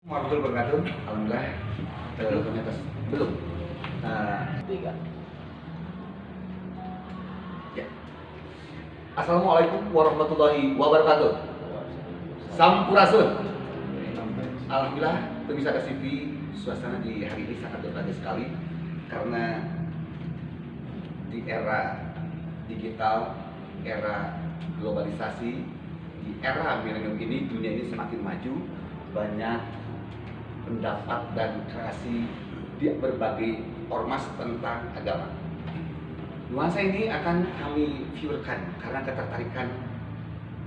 Warahmatullahi wabarakatuh. Alhamdulillah teleponnya belum. Tiga. Ya. Assalamualaikum warahmatullahi wabarakatuh. Sampurasun. Alhamdulillah pemirsa TV, suasana di hari ini sangat berbeda sekali karena di era digital, era globalisasi, di era milenium ini dunia ini semakin maju, banyak pendapat dan kreasi di berbagai ormas tentang agama. Nuansa ini akan kami viewerkan karena ketertarikan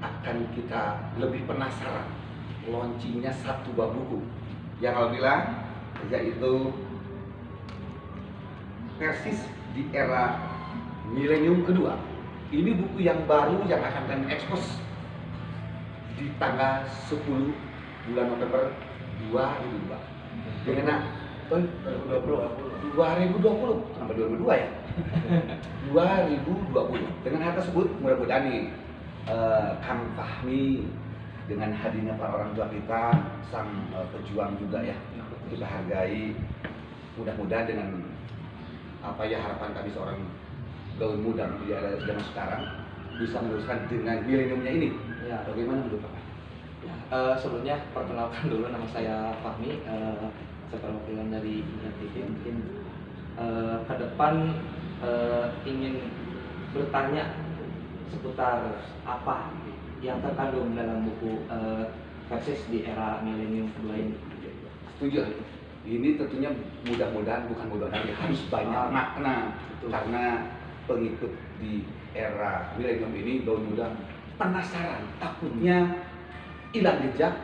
akan kita lebih penasaran launchingnya satu buah buku yang alhamdulillah yaitu Persis di era milenium kedua. Ini buku yang baru yang akan kami ekspos di tanggal 10 bulan November 2002 dengan 2020 sampai 2002 ya 2020 dengan hal tersebut mudah-mudahan nih Kang Fahmi dengan hadirnya para orang tua kita sang pejuang juga ya kita hargai, mudah-mudahan dengan apa ya harapan kami seorang gaul muda di era zaman sekarang bisa meneruskan dengan mileniumnya ini ya, bagaimana menurut Pak? Sebelumnya perkenalkan dulu, nama saya Fahmi, saya perwakilan dari Ingat TV. Mungkin ke depan ingin bertanya seputar apa yang terkandung dalam buku Persis di era milenium kedua ini. Setuju. Ini tentunya mudah-mudahan bukan mudah-mudahan harus banyak makna karena pengikut di era milenium ini mudah-mudahan penasaran, takutnya hilang jejak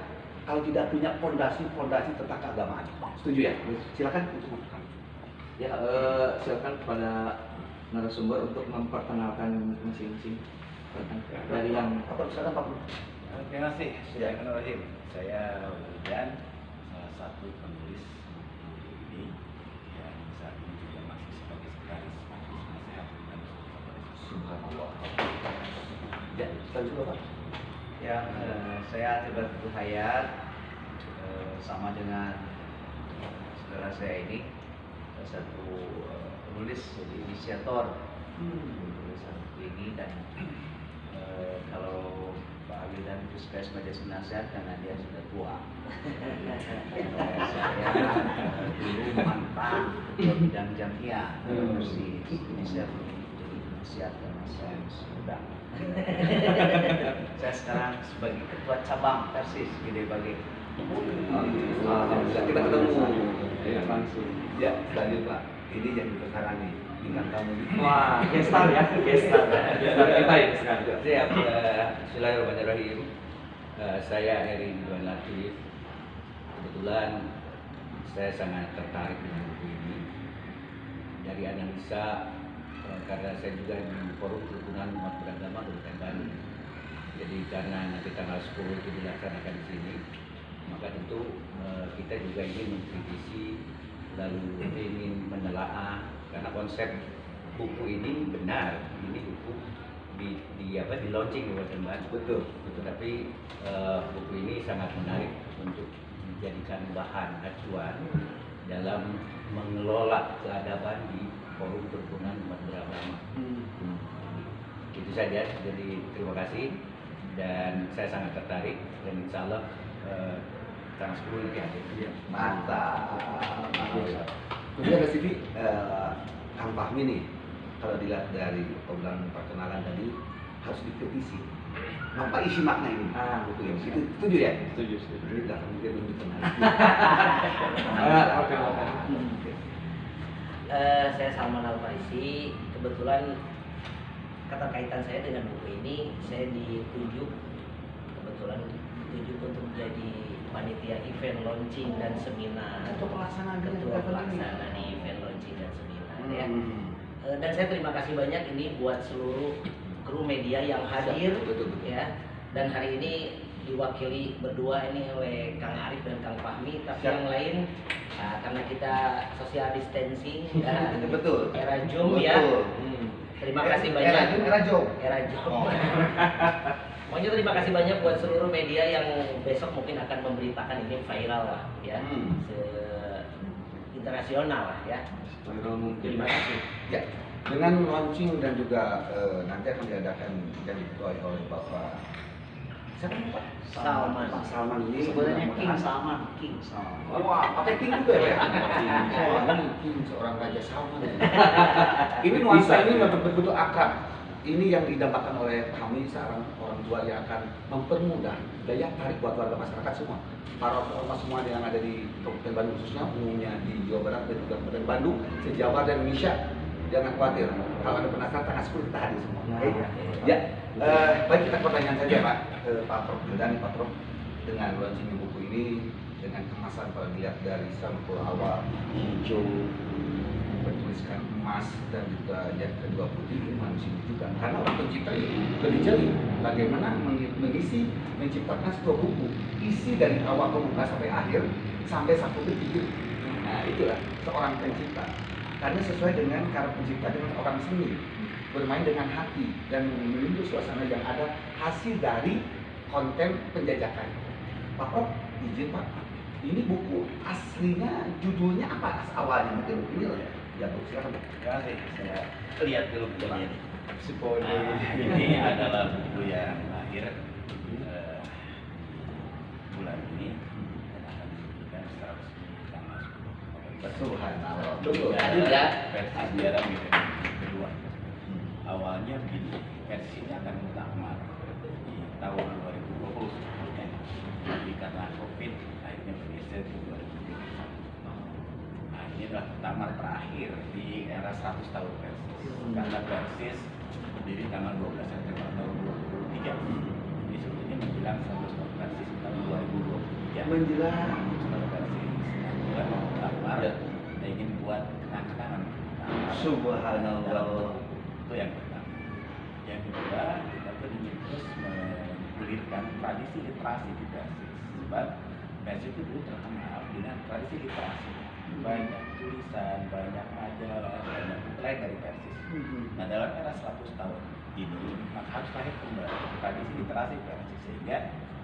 kalau tidak punya fondasi tentang keagamaan. Setuju ya? Silakan untuk masukan. Ya, silakan kepada narasumber untuk memperkenalkan masing-masing dari yang silakan Pak. Terima kasih. Bismillahirrahmanirrahim. Saya Wildan, salah satu penulis buku ini yang saat ini juga masih sebagai sekretaris Majelis Nasihat dan Subhanallah. Ya, selanjutnya Pak. Ya, saya Tibatul Hayat, sama dengan saudara saya ini, salah satu penulis, jadi inisiator penulisan buku ini. Dan kalau Pak Wildan itu sebagai Majelis Nasihat karena dia sudah tua. Saya dulu mantan ketua bidang jamiah bersih inisiatif jadi nasihat karena saya masih muda. Saya sekarang sebagai ketua cabang Persis Gede Bage. Kita ketemu ya, langsung. Ya, lanjut Pak. Ini yang sekarang nih bintang tamu. Wah, gestar ya, gestar kita ini sekarang. Siap. Bismillahirrahmanirrahim. Saya Eri Ridwan Latif. Kebetulan saya sangat tertarik dengan buku ini dari analisa karena saya juga di forum kerukunan umat beragama Kabupaten Bandung. Jadi karena nanti tanggal 10 itu dilaksanakan di sini, maka tentu kita juga ingin mengkritisi lalu ingin menelaah karena konsep buku ini benar, ini buku di launching di Kabupaten Bandung. Betul. Tapi buku ini sangat menarik untuk dijadikan bahan acuan dalam mengelola keadaban di forum kerukunan umat beragama. Itu saja. Jadi terima kasih dan saya sangat tertarik dan insya Allah tanggal 10 nanti hadir. Mantap. Kemudian ada CV Kang Fahmi nih, kalau dilihat dari obrolan perkenalan tadi harus dikritisi. Apa isi makna ini? Buku yang itu setuju ya? Setuju. Ini tidak mungkin lebih tenang. Oke. Saya Salman Al-Farisi. Kebetulan keterkaitan saya dengan buku ini, saya ditunjuk untuk menjadi panitia event launching dan seminar. Ketua pelaksana di event launching dan seminar ya. Dan saya terima kasih banyak ini buat seluruh kru media yang hadir betul. ya. Dan hari ini diwakili berdua ini oleh Kang Arif dan Kang Fahmi, tapi yang lain karena kita social distancing dan Betul. era Zoom ya. Terima kasih banyak. Era Zoom. Era Zoom. Pokoknya terima kasih banyak buat seluruh media yang besok mungkin akan memberitakan ini viral lah ya, internasional lah ya. Terima kasih. Ya, dengan launching dan juga nanti akan diadakan yang diketuai oleh Bapak siapa nih, Pak? Salman. Pak Salman ini Sebenarnya King mudah-mudahan- Salman, King Salman. Wah, pakai King juga ya? King, seorang Raja Salman. Ini nuansa ini betul-betul akrab. Ini yang didambakan oleh kami seorang orang tua yang akan mempermudah daya tarik buat warga masyarakat semua. Para ormas semua yang ada di Kabupaten Bandung khususnya, umumnya di Jawa Barat dan juga Kabupaten Bandung, se-Jawa dan Indonesia. Jangan khawatir, kalau ada penasaran tanggal 10 kita hadir semua. Nah, Oke? Ya, baik kita pertanyaan saja Pak ke Pak Prof. Dan Pak Prof. Dengan launching buku ini, dengan kemasan kalau dilihat dari sampul awal hijau, bertuliskan emas dan juga yang kedua putih, ini manusia juga. Karena orang pencipta itu lebih jeli bagaimana mengisi, menciptakan sebuah buku, isi dari awal pembuka sampai akhir, sampai satu detik. Nah itulah seorang pencipta. Karena sesuai dengan cara pencipta dengan orang seni, bermain dengan hati dan menunjuk suasana yang ada hasil dari konten penjajakan. Pak Prof, izin Pak, ini buku aslinya judulnya apa awalnya? Mungkin ini ya Bu, silakan. Terima kasih. Saya lihat dulu bukunya ini. Nah, Ini adalah buku yang lahir bulan ini dan akan diberikan secara resmi tanggal 10 Subhanallah. Betul. Adil ya. versi sejarah Mekah kedua. Awalnya begini, versinya akan muktamar di tahun 2020 sebetulnya, tapi karena COVID akhirnya bergeser ke 2021. Nah ini adalah muktamar terakhir di era 100 tahun Persis, karena Persis berdiri tanggal 12 September tahun 2023. Ini sebetulnya menjelang 100 tahun Persis tahun 2023. Menjelang. Tahun Persis, bukan muktamar. Ya. Kita ingin buat kenang-kenangan. Subhanallah. Itu yang pertama. Yang kedua, kita pun ingin terus menggulirkan tradisi literasi di Persis. Sebab Persis itu dulu terkenal dengan tradisi literasi. Banyak tulisan, banyak majalah, banyak buku lain dari Persis. Nah dalam era 100 tahun ini, maka harus lahir kembali tradisi literasi Persis. Sehingga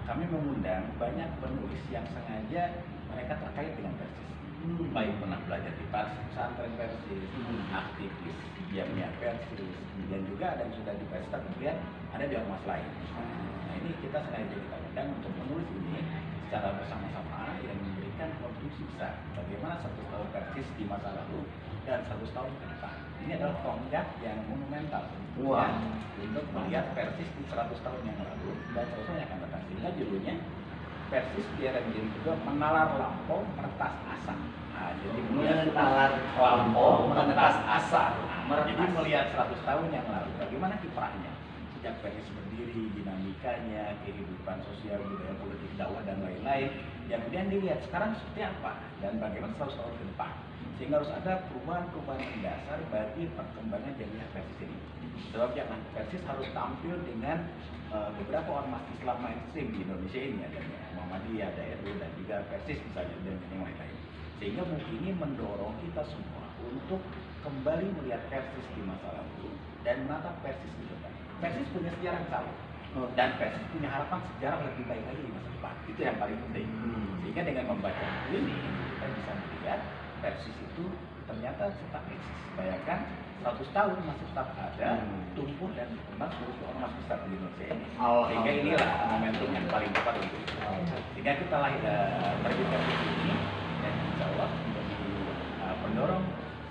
kami mengundang banyak penulis yang sengaja mereka terkait dengan Persis. Baik pernah belajar di pesantren Persis, aktivis diamnya Persis, dan juga ada yang sudah di Persis, kemudian ada di ormas lain. Nah ini kita sengaja kita undang untuk menulis ini secara bersama-sama yang memberikan kontribusi besar bagaimana 100 tahun Persis di masa lalu dan 100 tahun ke depan. Ini adalah tonggak yang monumental untuk melihat Persis di 100 tahun yang lalu dan 100 tahun yang akan datang. Sehingga judulnya Persis di era menjadi kedua, menalar lampau meretas asa. Nah, jadi Menalar lampau meretas asa. jadi melihat 100 tahun yang lalu bagaimana kiprahnya sejak Persis berdiri, dinamikanya, kehidupan sosial, budaya, politik, dakwah dan lain-lain. Yang kemudian dilihat sekarang seperti apa dan bagaimana 100 tahun ke depan. Sehingga harus ada perubahan-perubahan mendasar bagi perkembangan jadinya Persis ini. Sebab jangan Persis harus tampil dengan beberapa ormas Islam mainstream di Indonesia ini, ada Muhammadiyah, ada NU dan juga Persis misalnya dan yang lain-lain. Sehingga buku ini mendorong kita semua untuk kembali melihat Persis di masa lalu dan menatap Persis di depan. Persis punya sejarah yang sama dan Persis punya harapan sejarah lebih baik lagi di masa depan. Itu yang paling penting. Sehingga dengan membaca buku ini kita bisa melihat Persis itu ternyata tetap eksis. Bayangkan 100 tahun masih tetap ada, tumbuh dan berkembang seluruh ormas besar di Indonesia ini. Sehingga inilah momentum yang paling tepat untuk itu. Sehingga kita lahir terbitkan buku ini dan insya Allah menjadi pendorong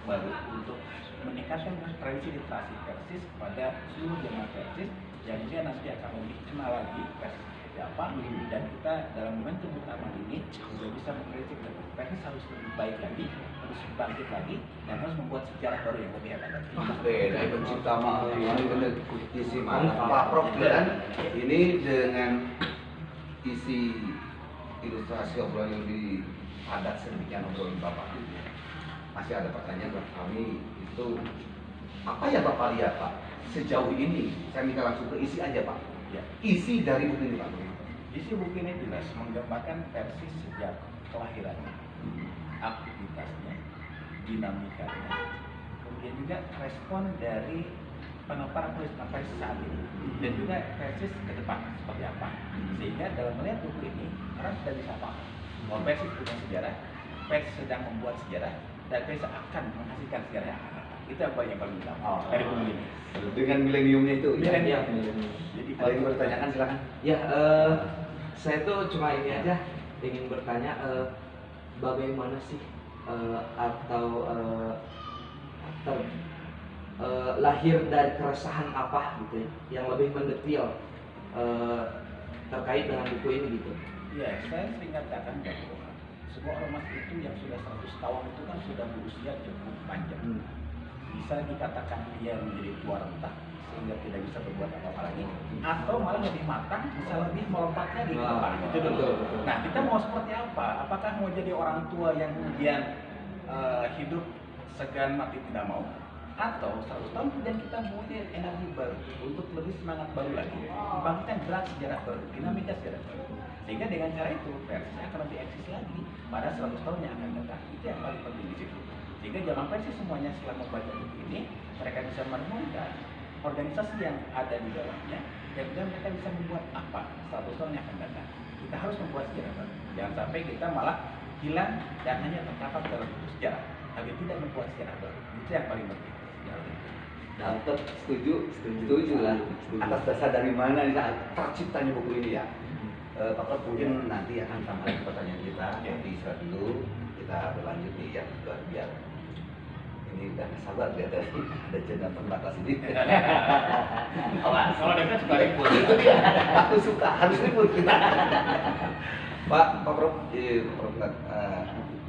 baru untuk meningkatkan tradisi literasi Persis kepada seluruh jemaah Persis yang dia nanti akan lebih kenal lagi Persis seperti apa dan kita dalam momentum utama ini sudah bisa memprediksi Persis harus lebih baik lagi, harus bangkit lagi dan harus membuat sejarah baru yang lebih hebat lagi. Beda pencipta mah ini isi mana Pak Prof dan ini dengan isi ilustrasi obrolan yang padat sedemikian obrolan Bapak. Masih ada pertanyaan buat kami itu apa ya Bapak lihat Pak sejauh ini? Saya minta langsung ke isi aja Pak. Ya. Isi dari buku ini Pak. Isi buku ini jelas menggambarkan Persis sejak kelahirannya, aktivitasnya, dinamikanya, kemudian juga respon dari para Persis saat ini dan juga Persis ke depan seperti apa. Sehingga dalam melihat buku ini orang sudah bisa paham bahwa Persis punya sejarah, Persis sedang membuat sejarah, dan Persis akan menghasilkan sejarah yang akan datang. Itu apa yang paling utama dari buku ini. Dengan mileniumnya itu. Ya. Milenium. Jadi ada yang bertanyakan silakan. Ya, saya tuh cuma ini aja ingin bertanya bagaimana sih lahir dari keresahan apa gitu ya, yang lebih mendetail terkait dengan buku ini gitu. Ya, saya sering katakan bahwa sebuah ormas itu yang sudah 100 tahun itu kan sudah berusia cukup panjang. Bisa dikatakan dia menjadi tua renta sehingga tidak bisa berbuat apa-apa lagi, atau malah lebih matang, bisa lebih melompat lagi ke depan. Itu dulu. Nah, kita mau seperti apa? Apakah mau jadi orang tua yang kemudian hidup segan mati tidak mau, atau 100 tahun kemudian kita punya energi baru untuk lebih semangat baru lagi, membangkitkan gerak sejarah baru, dinamika sejarah baru. Sehingga dengan cara itu Persis akan lebih eksis lagi pada 100 tahun yang akan datang. Itu yang paling penting di situ. Sehingga zaman Persis semuanya setelah membaca buku ini, mereka bisa menemukan organisasi yang ada di dalamnya, dan kemudian mereka bisa membuat apa 100 tahun yang akan datang. Kita harus membuat sejarah baru. Jangan sampai kita malah hilang dan hanya tercatat dalam buku sejarah, tapi tidak membuat sejarah baru. Itu yang paling penting. Dapat setuju lah. Atas dasar dari mana ini terciptanya buku ini ya? Pak Prof mungkin nanti akan tambahkan pertanyaan kita. Nanti istirahat dulu, kita berlanjut nih ya biar ini udah sabar lihat ada jeda terbatas ini. Kalau dekat suka ribut. Itu dia. Aku suka harus ribut kita. Pak Prof,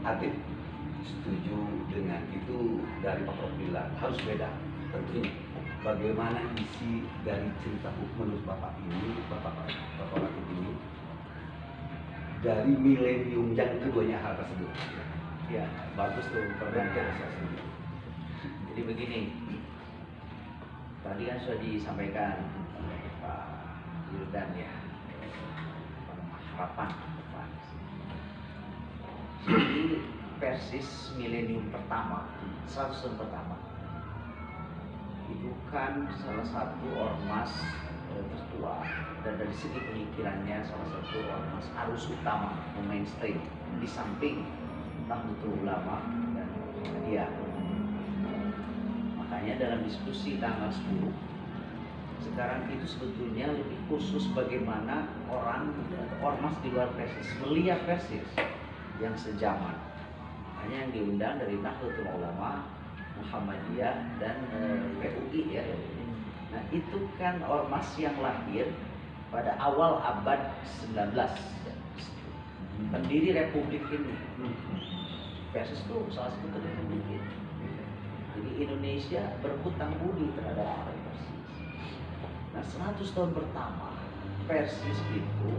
Atif setuju dengan itu dari Pak Prof bilang harus beda. Tentunya bagaimana isi dari cerita buku menurut Bapak ini, Bapak Atif ini dari milenium yang keduanya hal tersebut. Ya, bagus tuh pertanyaan. Jadi begini, tadi kan sudah disampaikan oleh Pak Yildan ya, harapan ke depan. Jadi Persis milenium pertama, 100 tahun pertama, itu kan salah satu ormas tertua, dan dari segi pemikirannya salah satu ormas arus utama, mainstream, di samping Nahdlatul Ulama dan Muhammadiyah. Makanya dalam diskusi tanggal 10 sekarang itu sebetulnya lebih khusus bagaimana orang atau ormas di luar Persis melihat Persis yang sejaman. Hanya yang diundang dari Nahdlatul Ulama, Muhammadiyah dan PUI ya. Nah itu kan ormas yang lahir pada awal abad 19, pendiri Republik ini. Persis itu salah satu republik ini. Jadi Indonesia berhutang budi terhadap orang Persis. Nah 100 tahun pertama Persis itu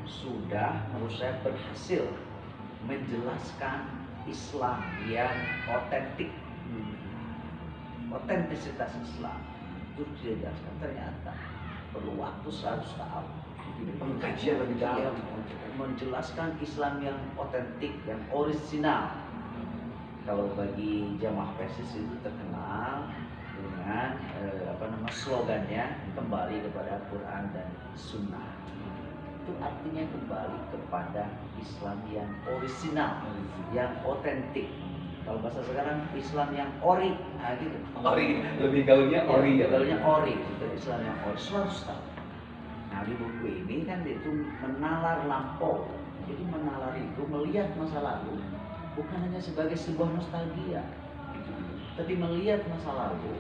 sudah menurut saya berhasil menjelaskan Islam yang otentik. Otentisitas Islam itu dijelaskan ternyata perlu waktu 100 tahun. Pengkajian lebih dalam Menjelaskan Islam yang otentik, yang orisinal. Kalau bagi jamaah Persis itu terkenal dengan slogannya kembali kepada Quran dan Sunnah. Itu artinya kembali kepada Islam yang orisinal, yang otentik. Kalau bahasa sekarang Islam yang ori, nah gitu. Ori, lebih gaulnya ori ya. Gaulnya ori, itu Islam yang ori. 100 tahun. Nah di buku ini kan itu menalar lampau. Jadi menalar itu melihat masa lalu bukan hanya sebagai sebuah nostalgia, tapi melihat masa lalu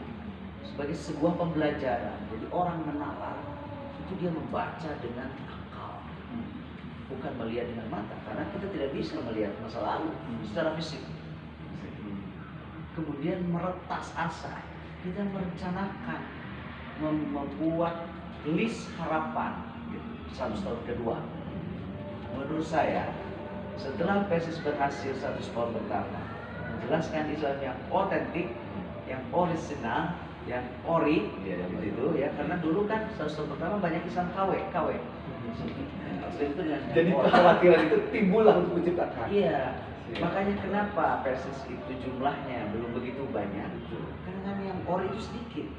sebagai sebuah pembelajaran. Jadi orang menalar itu dia membaca dengan akal, bukan melihat dengan mata, karena kita tidak bisa melihat masa lalu secara fisik. Kemudian meretas asa, kita merencanakan, membuat list harapan 100 tahun kedua. Menurut saya setelah Persis berhasil 100 tahun pertama menjelaskan Islam yang otentik, yang orisinal, yang ori, ya, itu ya, karena dulu kan 100 tahun pertama banyak Islam KW. Jadi kekhawatiran itu timbullah untuk menciptakan. Iya, Makanya kenapa Persis itu jumlahnya belum begitu banyak? Karena kan yang ori itu sedikit.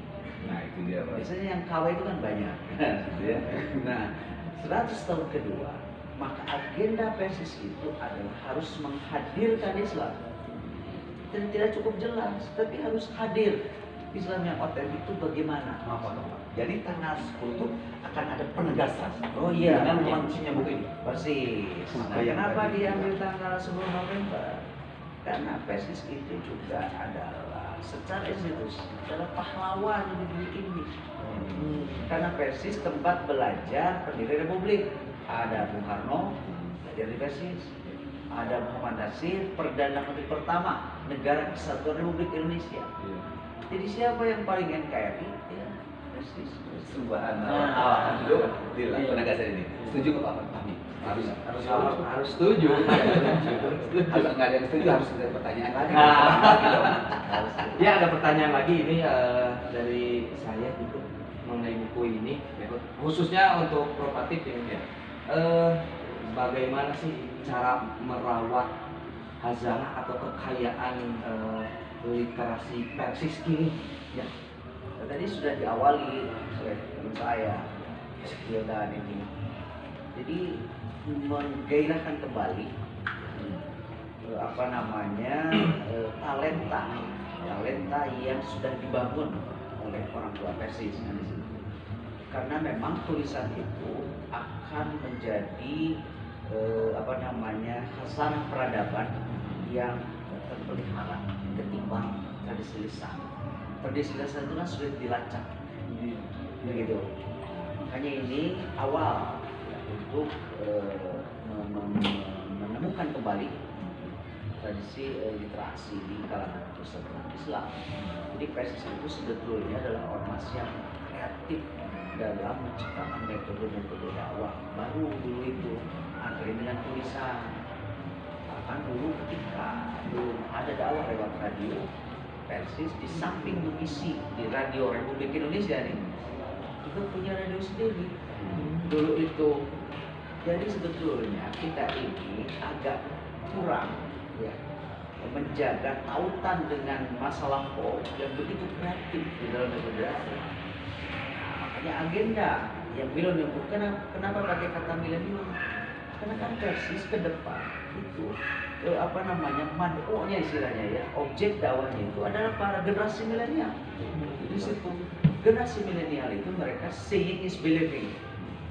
Nah itu dia Pak. Biasanya yang KW itu kan banyak. Gitu ya. Nah, 100 tahun kedua, maka agenda Persis itu adalah harus menghadirkan Islam. Dan tidak cukup jelas, tapi harus hadir. Islam yang otentik itu bagaimana? Jadi tanggal 10 itu akan ada penegasan. Oh iya, dengan launchingnya buku ini. persis. Nah, Yang kenapa tadi. diambil tanggal 10 November? Karena Persis itu juga adalah secara institusi adalah pahlawan di negeri ini. Karena Persis tempat belajar pendiri Republik. Ada Bung Karno belajar di Persis. Ada Muhammad Nasir, Perdana Menteri pertama Negara Kesatuan Republik Indonesia. Jadi siapa yang paling NKRI? Ya, Persis. Subhanallah. Alhamdulillah penegasan ini. Setuju nggak Pak Fahmi? Harus setuju. Harus nggak ada yang setuju, harus ada pertanyaan lagi. Ya, ada pertanyaan lagi ini dari saya gitu mengenai buku ini, khususnya untuk propatif ini. Bagaimana sih cara merawat khazanah atau kekayaan literasi Persis kini? Ya, tadi sudah diawali oleh teman saya, Hildan ini. Jadi menggairahkan kembali talenta yang sudah dibangun oleh orang tua Persis. Karena memang tulisan itu akan menjadi khazanah peradaban yang terpelihara ketimbang tradisi lisan. Tradisi lisan itu kan sulit dilacak, begitu. Makanya ini awal untuk menemukan kembali tradisi literasi di kalangan persatuan Islam. Jadi Persis itu sebetulnya adalah ormas yang kreatif dalam menciptakan metode-metode dakwah baru dulu itu akhirnya dengan tulisan. Bahkan dulu ketika belum ada dakwah lewat radio, Persis di samping mengisi di Radio Republik Indonesia nih, juga punya radio sendiri dulu itu. Jadi sebetulnya kita ini agak kurang ya menjaga tautan dengan masa lampau yang begitu kreatif di dalam negara. Makanya agenda yang milenium, kenapa pakai kata milenium? Karena kan Persis ke depan itu mad'unya istilahnya ya, objek dakwahnya itu adalah para generasi milenial. Di situ generasi milenial itu mereka seeing is believing.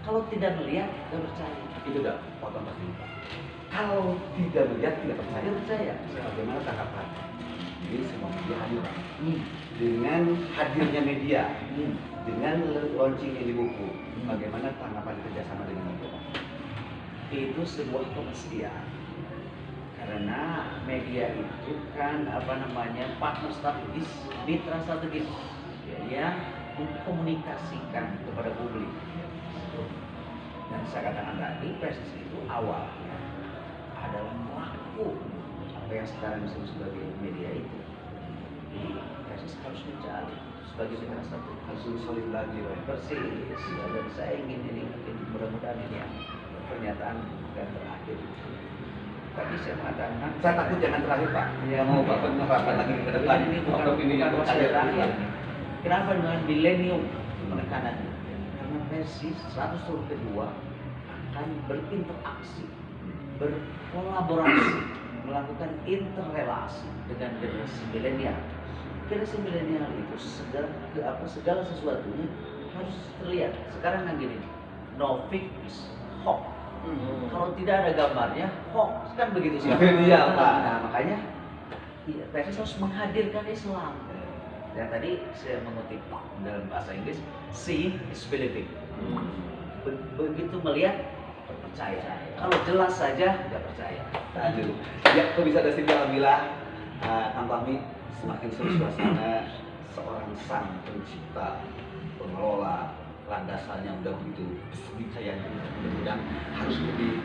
Kalau tidak melihat tidak percaya. Itu udah potong pasti. Kalau tidak melihat tidak percaya. Bagaimana tanggapan? Jadi semua media hadir Pak. Dengan hadirnya media, dengan launchingnya di buku, bagaimana tanggapan kerjasama dengan media? Itu sebuah kemestian. Karena media itu kan partner strategis, mitra strategis yang mengkomunikasikan kepada publik. Dan saya katakan tadi, Persis itu awalnya adalah pelaku apa yang sekarang disebut sebagai media itu. Jadi Persis harus mencari sebagai mitra strategis, Harus solid lagi Pak. persis. Dan saya ingin ini mungkin mudah-mudahan ini yang pernyataan bukan terakhir. Tadi saya mengatakan, Saya takut jangan terakhir Pak. Yang mau Pak menerapkan lagi ke depan ini bukan opini yang masa terakhir. terakhir. Kenapa dengan milenium penekanannya? Karena Persis 100 tahun kedua akan berinteraksi, berkolaborasi, melakukan interrelasi dengan generasi milenial. Generasi milenial itu segala sesuatunya harus terlihat. Sekarang yang gini, no fix, hoax. Kalau tidak ada gambarnya, hoax kan begitu sih. Iya Pak. Nah makanya Persis harus menghadirkan Islam. Dan tadi saya mengutip dalam bahasa Inggris, seeing is believing. Begitu melihat, percaya. Kalau jelas saja, nggak percaya. Lanjut. Ya, kok bisa ada sini alhamdulillah. Kang Fahmi semakin seru suasana seorang sang pencipta, pengelola, landasannya udah begitu sedikit mudah-mudahan harus lebih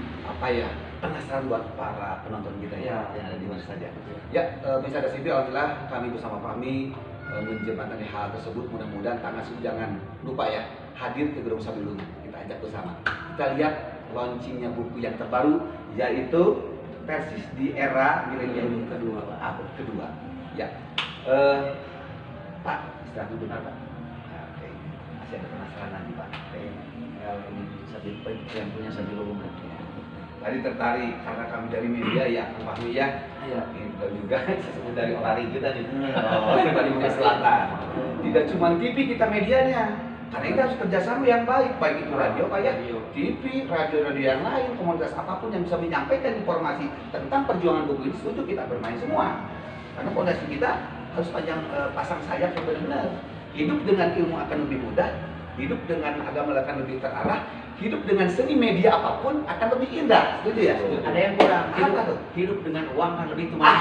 penasaran buat para penonton kita ya yang ada di mana saja. Ya, bisa ada sini alhamdulillah kami bersama Fahmi menjembatani hal tersebut. Mudah-mudahan tanggal 10 jangan lupa ya hadir ke Gedung Sabilun, kita ajak bersama. Kita lihat launchingnya buku yang terbaru yaitu persis di era milenium kedua. Ya. Pak, istirahat dulu Pak. Oke. Masih ada penasaran nanti Pak. Kalau ini sambil yang punya sambil lubungan. Tadi tertarik karena kami dari media ya, Pak Fahmi ya. Iya. Dan juga dari Opari kita nih. Oh, dari Bumi Selatan. Tidak cuma TV kita medianya, karena kita harus kerjasama yang baik, baik itu radio, Pak ya, TV, radio-radio yang lain, komunitas apapun yang bisa menyampaikan informasi tentang perjuangan buku ini, setuju kita bermain semua. Karena fondasi kita harus pasang sayap yang benar-benar. Hidup dengan ilmu akan lebih mudah, hidup dengan agama akan lebih terarah, hidup dengan seni media apapun akan lebih indah. Setuju ya? Ada yang kurang. Apa tuh? Hidup dengan uang kan lebih tumpah.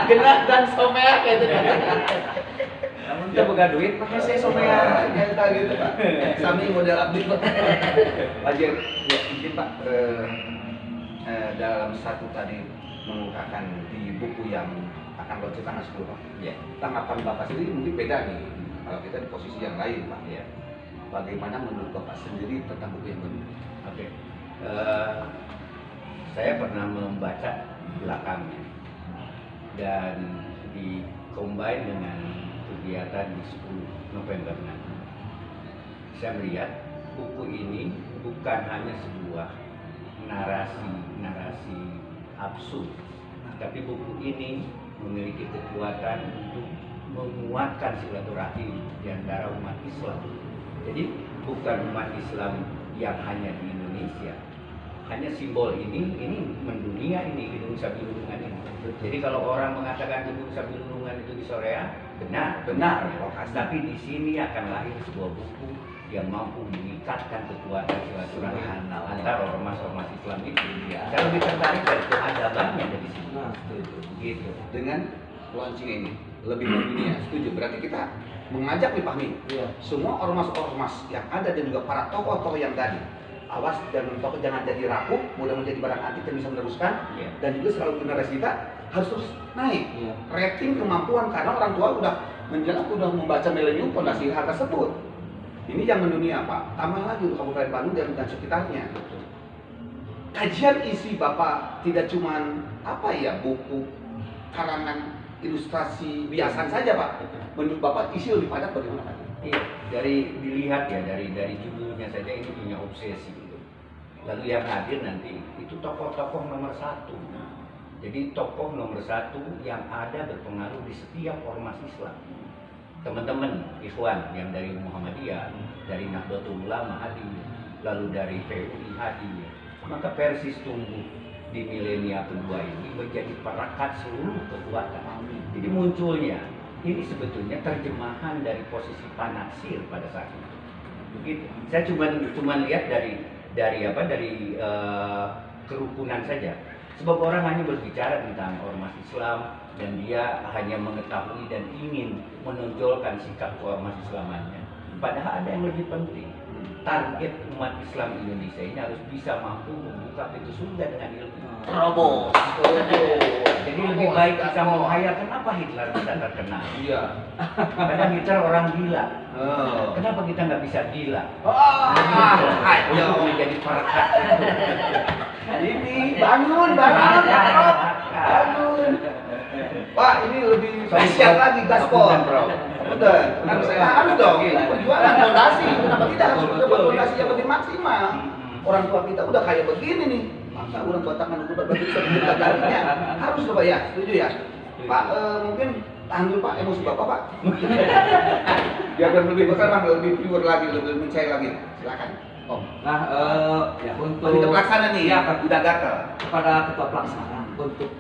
Genah dan someak kayak itu kan. Namun kita boga duit pakai saya someak. Kayak gitu Pak. Sami model abdi Pak. Wajib ya izin Pak, dalam satu tadi mengungkapkan di buku yang akan launching tanggal 10 Pak. Ya. Tanggapan Bapak sendiri mungkin beda nih. Kalau kita di posisi yang lain Pak. Ya. Bagaimana menurut Bapak sendiri tentang buku yang ini? Oke. Saya pernah membaca belakangnya dan di combine dengan kegiatan di 10 November nanti. Saya melihat buku ini bukan hanya sebuah narasi absurd, tapi buku ini memiliki kekuatan untuk menguatkan silaturahim di antara umat Islam. Jadi bukan umat Islam yang hanya di Indonesia. Hanya simbol ini mendunia ini Gedung Sabilulungan ini. Jadi kalau orang mengatakan Gedung Sabilulungan itu di Sorea, benar. Tapi di sini akan lahir sebuah buku yang mampu meningkatkan kekuatan silaturahim antara ormas-ormas Islam itu. Saya lebih tertarik dari keadabannya dari sini. Gitu. Dengan launching ini lebih mendunia, setuju. Berarti kita mengajak nih Pak Mi, semua ormas-ormas yang ada dan juga para tokoh-tokoh yang tadi, awas dan tokoh jangan jadi rapuh, mudah menjadi barang antik yang bisa meneruskan, dan juga selalu generasi kita harus terus naik rating kemampuan karena orang tua udah menjelang udah membaca milenium fondasi hal tersebut. Ini yang mendunia Pak, tambah lagi untuk Kabupaten Bandung dan sekitarnya. Kajian isi Bapak tidak cuman apa ya buku karangan ilustrasi biasa saja Pak. Menurut Bapak isi lebih padat bagaimana Pak? Iya, dari dilihat ya dari judulnya saja ini punya obsesi gitu. Lalu yang hadir nanti itu tokoh-tokoh nomor 1. Jadi tokoh nomor 1 yang ada berpengaruh di setiap ormas Islam. Teman-teman ikhwan yang dari Muhammadiyah, dari Nahdlatul Ulama hadir, lalu dari PUI hadir. Maka Persis tumbuh di milenial kedua ini menjadi perekat seluruh kekuatan. Jadi munculnya ini sebetulnya terjemahan dari posisi Panasir pada saat itu. Begitu. Saya cuma lihat dari kerukunan saja. Sebab orang hanya berbicara tentang ormas Islam dan dia hanya mengetahui dan ingin menonjolkan sikap ormas Islamannya. Padahal ada yang lebih penting. Target umat Islam Indonesia ini harus bisa mampu membuka pintu surga dengan ilmu. Robo. Jadi lebih baik kita menghayal kenapa Hitler bisa terkenal. Iya. Karena Hitler orang gila. Kenapa kita nggak bisa gila? Ayo menjadi perekat. Ini bangun. Pak, ini lebih dahsyat lagi gaspol. Udah, harus dong. Perjuangan fondasi, kenapa tidak harus berbuat fondasi yang lebih maksimal? Orang tua kita udah kayak begini nih, masa orang tua tangan udah berarti bisa dibuka darinya. Harus loh Pak ya, setuju ya? Pak, mungkin tahan dulu Pak, emosi Bapak Pak. Biar lebih besar, lebih pure lagi, lebih mencair lagi. Silakan. Om. Nah, ya untuk Kita pelaksana nih, ya, udah gatel. kepada ketua pelaksana untuk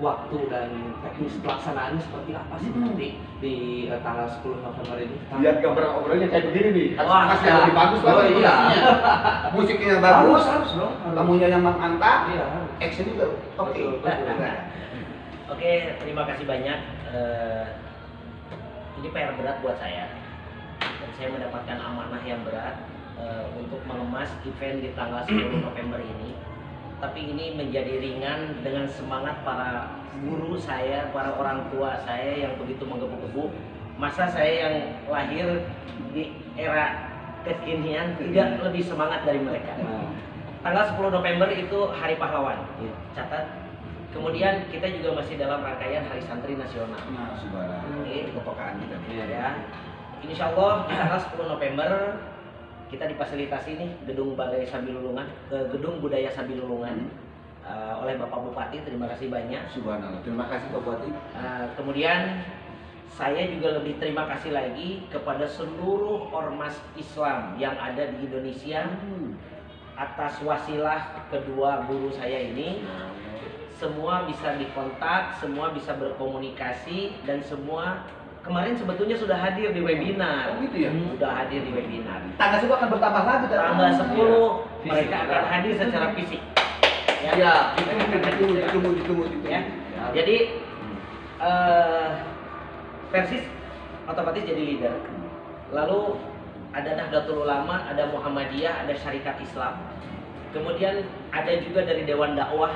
waktu dan teknis pelaksanaannya seperti apa sih nanti di tanggal 10 November ini? Lihat gambar obrolannya kayak begini nih. Wah, Harus yang lebih bagus lah. iya. Musiknya bagus, harus dong. tamunya yang mantap, Iya, harus. action juga oke. Betul. Oke, terima kasih banyak. Ini PR berat buat saya. Dan saya mendapatkan amanah yang berat untuk mengemas event di tanggal 10 November ini. Tapi ini menjadi ringan dengan semangat para guru saya, para orang tua saya yang begitu menggebu-gebu. Masa saya yang lahir di era kekinian tidak lebih semangat dari mereka. tanggal 10 November itu Hari Pahlawan. Catat. Kemudian kita juga masih dalam rangkaian Hari Santri Nasional. Nah, subhanallah. Oke. Kepekaan kita. Ya. Insya Allah di tanggal 10 November kita difasilitasi nih Gedung Balai Sambilulungan, Gedung Budaya Sambilulungan oleh Bapak Bupati. Terima kasih banyak. Subhanallah. Terima kasih Pak Bupati. Kemudian saya juga lebih terima kasih lagi kepada seluruh ormas Islam yang ada di Indonesia atas wasilah kedua guru saya ini. Semua bisa dikontak, semua bisa berkomunikasi, dan semua kemarin sebetulnya sudah hadir di webinar. Oh gitu ya? Sudah hadir di webinar. Tanggal 10 akan bertambah lagi. Tanggal 10 mereka akan hadir secara fisik. Ya, ditunggu. Ya. Jadi Persis otomatis jadi leader. Lalu ada Nahdlatul Ulama, ada Muhammadiyah, ada Syarikat Islam. Kemudian ada juga dari Dewan Dakwah,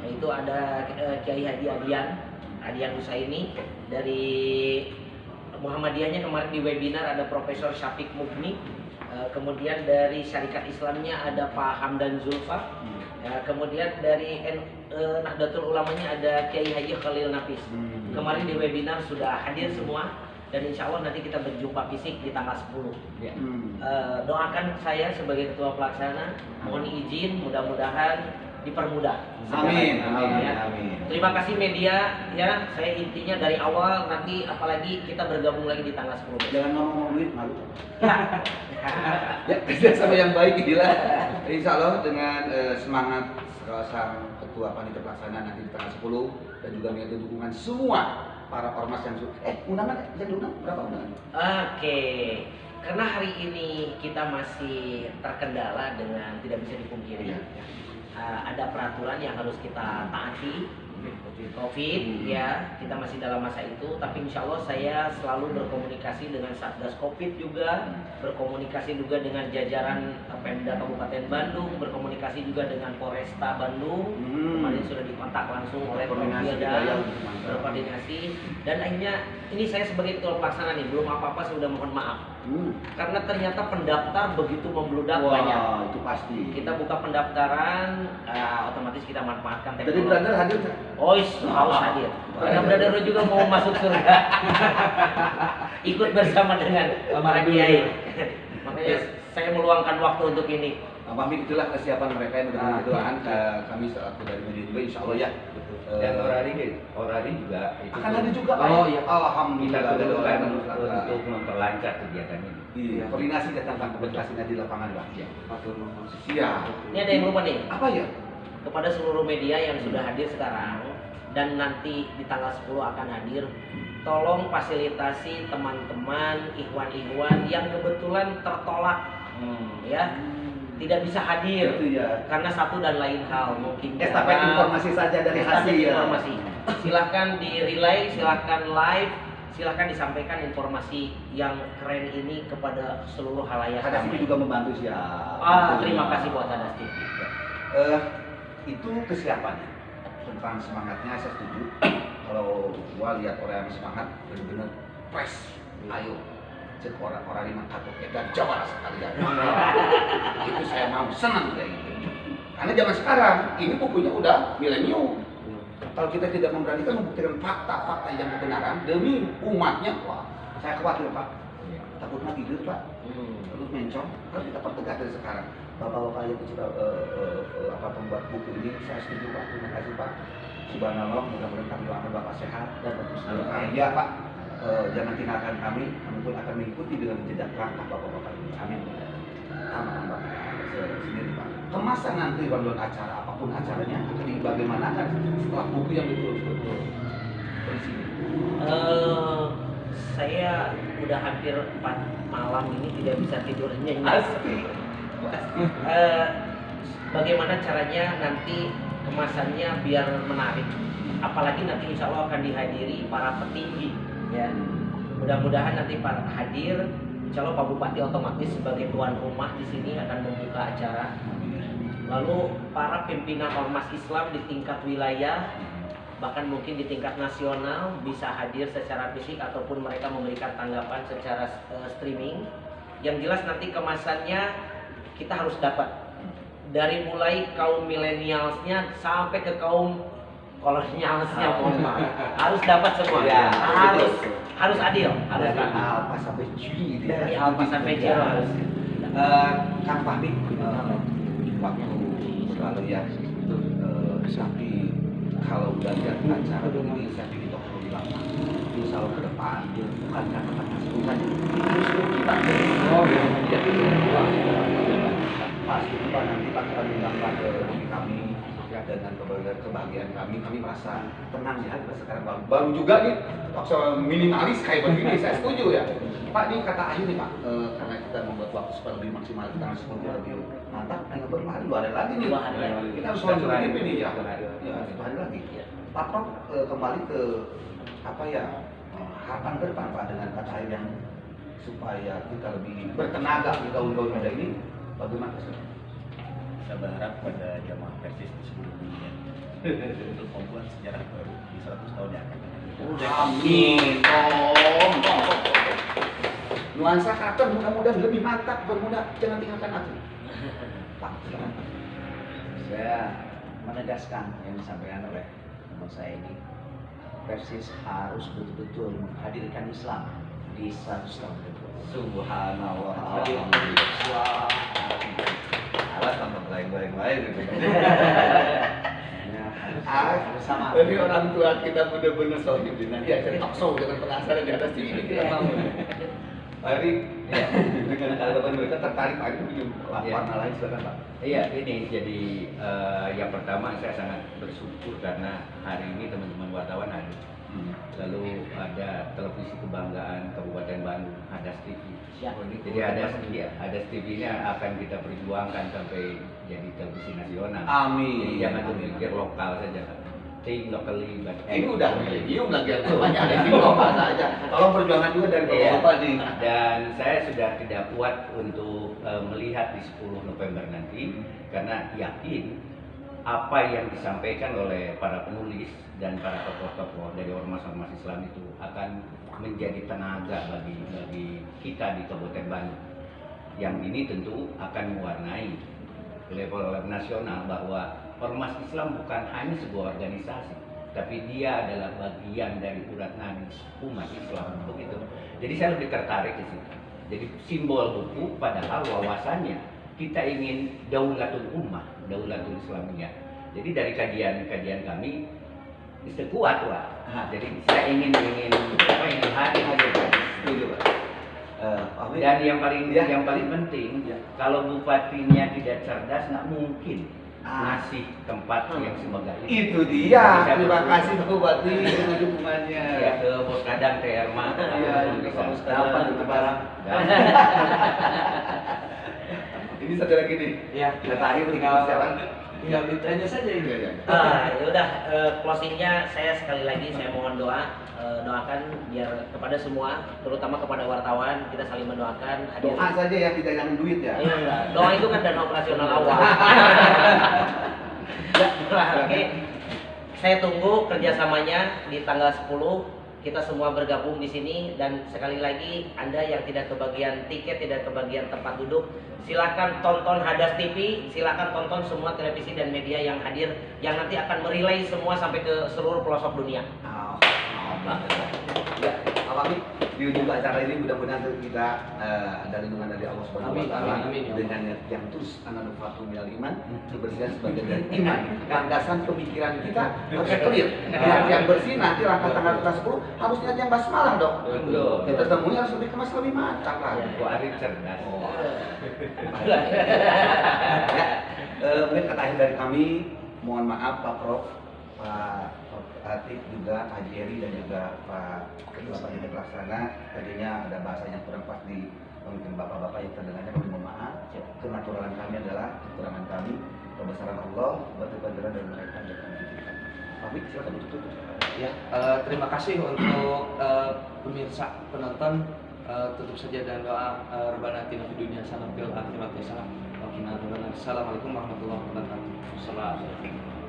yaitu ada Kiai Haji Adian Husaini. Dari Muhammadiyahnya kemarin di webinar ada Profesor Syafiq Mugni. Kemudian dari Syarikat Islamnya ada Pak Hamdan Zulfa. Kemudian dari Nahdlatul Ulamanya ada Kiai Haji Khalil Nafis. Kemarin di webinar sudah hadir semua, dan insya Allah nanti kita berjumpa fisik di tanggal 10. Doakan saya sebagai ketua pelaksana, mohon izin, mudah-mudahan dipermudah. Amin. Ya. Terima kasih media ya. Saya intinya dari awal, nanti apalagi kita bergabung lagi di tanggal 10. Jangan ngomong duit, malu. Ya. Ya, kerjasama yang baik inilah. Insya Allah dengan semangat sang ketua panitia pelaksana nanti di tanggal 10, dan juga minta dukungan semua para ormas yang undangan yang diundang berapa undangan? Oke. Karena hari ini kita masih terkendala dengan tidak bisa dipungkiri. Ada peraturan yang harus kita taati, COVID ya, kita masih dalam masa itu. Tapi insya Allah saya selalu berkomunikasi dengan Satgas COVID juga, berkomunikasi juga dengan jajaran Pemda Kabupaten Bandung, berkomunikasi juga dengan Polresta Bandung. Kemarin sudah dikontak langsung oleh Polda, berkoordinasi. Dan akhirnya ini saya sebagai ketua pelaksana nih, belum apa-apa saya sudah mohon maaf. Karena ternyata pendaftar begitu membludak banyak. Itu pasti. Kita buka pendaftaran, otomatis kita manfaatkan Jadi teknologi. brother hadir nggak? Oh, harus hadir. Karena brother juga mau masuk surga. Ikut bersama dengan para kiai. Makanya saya meluangkan waktu untuk ini. Pamit itulah kesiapan mereka yang mudah-mudahan doaan kami selaku dari media juga insya Allah ya. Dan Orari juga itu Akan ada juga Pak. Oh, iya. kita Alhamdulillah ada turunkan doa. untuk memperlancar kegiatan ini. Iya, koordinasi tentang komunikasinya di lapangan Pak. Ya. Siap. Ini ada yang lupa nih. Apa ya? Kepada seluruh media yang sudah hadir sekarang dan nanti di tanggal 10 akan hadir, tolong fasilitasi teman-teman ikhwan-ikhwan yang kebetulan tertolak ya, tidak bisa hadir Itu ya. karena satu dan lain hal, mungkin Estafet informasi saja dari hasil ya. informasi. Silahkan di relay, silahkan live, silahkan disampaikan informasi yang keren ini kepada seluruh halayak. Ada sini juga membantu siap. Terima kasih buat Hadas TV. Itu kesiapannya. Tentang semangatnya saya setuju. Kalau gua lihat orang yang semangat benar-benar fresh. Ayo. Cek orang-orang yang takut dan Jawa sekalian. Itu saya mau senang kayak gitu. Karena zaman sekarang ini bukunya udah milenium. Kalau kita tidak memberanikan membuktikan fakta-fakta yang kebenaran demi umatnya, wah, saya khawatir Pak. Takutnya tidur Pak. Terus mencong. Kalau kita pertegas dari sekarang. Bapak-bapak yang sudah pembuat buku ini, saya setuju Pak. Terima kasih Pak. Subhanallah, mudah-mudahan kami doakan Bapak sehat dan terus ya Pak. Jangan tinggalkan kami pun akan mengikuti dengan jejak langkah Bapak-bapak ini. Amin. Amin Bapak. Sendiri Pak. Kemasan nanti rondon acara apapun acaranya akan dibagaimanakan setelah buku yang betul-betul berisi. Saya udah hampir 4 malam ini tidak bisa tidur nyenyak. Pasti. Bagaimana caranya nanti kemasannya biar menarik? Apalagi nanti insya Allah akan dihadiri para petinggi, ya. Mudah-mudahan nanti para hadir, insya Allah Pak Bupati otomatis sebagai tuan rumah di sini akan membuka acara. Lalu para pimpinan ormas Islam di tingkat wilayah, bahkan mungkin di tingkat nasional bisa hadir secara fisik ataupun mereka memberikan tanggapan secara streaming. Yang jelas nanti kemasannya kita harus dapat dari mulai kaum milenialsnya sampai ke kaum kolonialsnya, mohon maaf, harus dapat semua. Ya, harus adil, harus dari adil. Alfa sampai Juni gitu ya. Dari Alfa sampai Juni harus. Kang Fahmi, waktu berlalu ya, tapi kalau udah lihat acara begini, saya pikir itu perlu dilakukan. Insya Allah ke depan, bukan kata-kata bukan justru kita pasti Pak nanti Pak akan mengundang ke kami ya, dengan kebahagiaan kami merasa tenang ya. Sekarang baru juga nih waktu minimalis kayak begini, saya setuju ya Pak. Ini kata Ayu nih Pak, karena kita membuat waktu supaya lebih maksimal, kita harus lebih mantap. Yang bermari 2 hari lagi nih, kita harus lanjutin ini ya. Ya 1 hari lagi. Pak Prof, kembali ke apa ya, harapan ke depan Pak dengan kata Ayu yang supaya kita lebih bertenaga di kaum-kaum muda ini, bagaimana Pak? Saya berharap pada jamaah Persis di seluruh dunia untuk membuat sejarah baru di 100 tahun yang akan datang. Amin. Tolong. Nuansa karakter mudah-mudahan lebih mantap, bermuda, jangan tinggalkan aku. Pak, silakan. Saya menegaskan yang disampaikan oleh teman saya ini, Persis harus betul-betul menghadirkan Islam di 100 tahun ke depan. Subhanallah. Alhamdulillah. Alat tambah lain-lain gitu. Bersama. Jadi orang tua kita benar-benar sohib nanti akan talk show dengan penasaran di atas TV kita mau. Hari dengan harapan mereka tertarik lagi bikin warna lain, silakan Pak. Iya, ini jadi yang pertama saya sangat bersyukur karena hari ini teman-teman wartawan hadir. Lalu ada televisi kebanggaan Kabupaten Bandung, Hadas TV. Jadi Hadas TV ini akan kita perjuangkan sampai jadi televisi nasional. Amin. Jadi jangan berpikir lokal saja. Think locally but Ini udah milenium lagi, banyak ada di lokal saja. Tolong perjuangan juga dari Bapak nih. Dan saya sudah tidak kuat untuk melihat di 10 November nanti karena yakin apa yang disampaikan oleh para penulis dan para tokoh-tokoh dari ormas-ormas Islam itu akan menjadi tenaga bagi kita di Kabupaten Bandung. Yang ini tentu akan mewarnai level nasional bahwa ormas Islam bukan hanya sebuah organisasi, tapi dia adalah bagian dari urat nadi umat Islam, begitu. Jadi saya lebih tertarik di situ. Jadi simbol buku padahal wawasannya kita ingin daulatul ummah, daulatul Islamiyah. Jadi dari kajian kami itu kuat Pak. Jadi saya ingin hadir. Setuju Pak. Dan yang paling penting, kalau bupatinya tidak cerdas nggak mungkin ngasih tempat yang semegah ini. Itu dia. Terima kasih Pak Bupati dengan dukungannya. Ya ke Bos Kadang TR mah. Iya, Pak Bos Kadang itu barang. Ini satu lagi nih. Ya, Kata Ayu tinggal siapa? tinggal ditanya saja ini. Iya. Ya udah, closingnya saya sekali lagi saya mohon doakan biar kepada semua, terutama kepada wartawan, kita saling mendoakan. Doa saja ya, tidak jangan duit ya. Iya, doa itu kan dana operasional awal. Oke, saya tunggu kerjasamanya di tanggal 10. Kita semua bergabung di sini, dan sekali lagi Anda yang tidak kebagian tiket, tidak kebagian tempat duduk, silakan tonton Hadas TV, silakan tonton semua televisi dan media yang hadir, yang nanti akan merelay semua sampai ke seluruh pelosok dunia. Ya, Pak Fahmi, di ujung acara ini mudah-mudahan kita ada lindungan dari Allah Subhanahu wa Ta'ala dengan yang terus ananufatu minal iman, kebersihan sebagian dari iman. Landasan pemikiran kita harus clear. Yang bersih nanti langkah tanggal 10 harus niat yang basmalah dong. Betul. Kita temui harus lebih kemas, lebih mantap lah. Bu Arif cerdas. Mungkin kata akhir dari kami, mohon maaf Pak Prof, Pak Atik juga, Pak Jerry dan juga Pak Ketua Panitia Pelaksana. Tadinya ada bahasa yang kurang pas di mungkin bapak-bapak yang terdengarnya, kami mohon maaf. Kenaturalan kami adalah kekurangan kami. Kebesaran Allah, batu panjaran dan mereka yang kami titipkan. Pak Wik, silakan tutup. Ya, terima kasih untuk pemirsa penonton. Tutup saja dengan doa Rabbana atina fid dunya hasanah wa fil akhirati hasanah wa qina adzabannar. Assalamualaikum warahmatullahi wabarakatuh.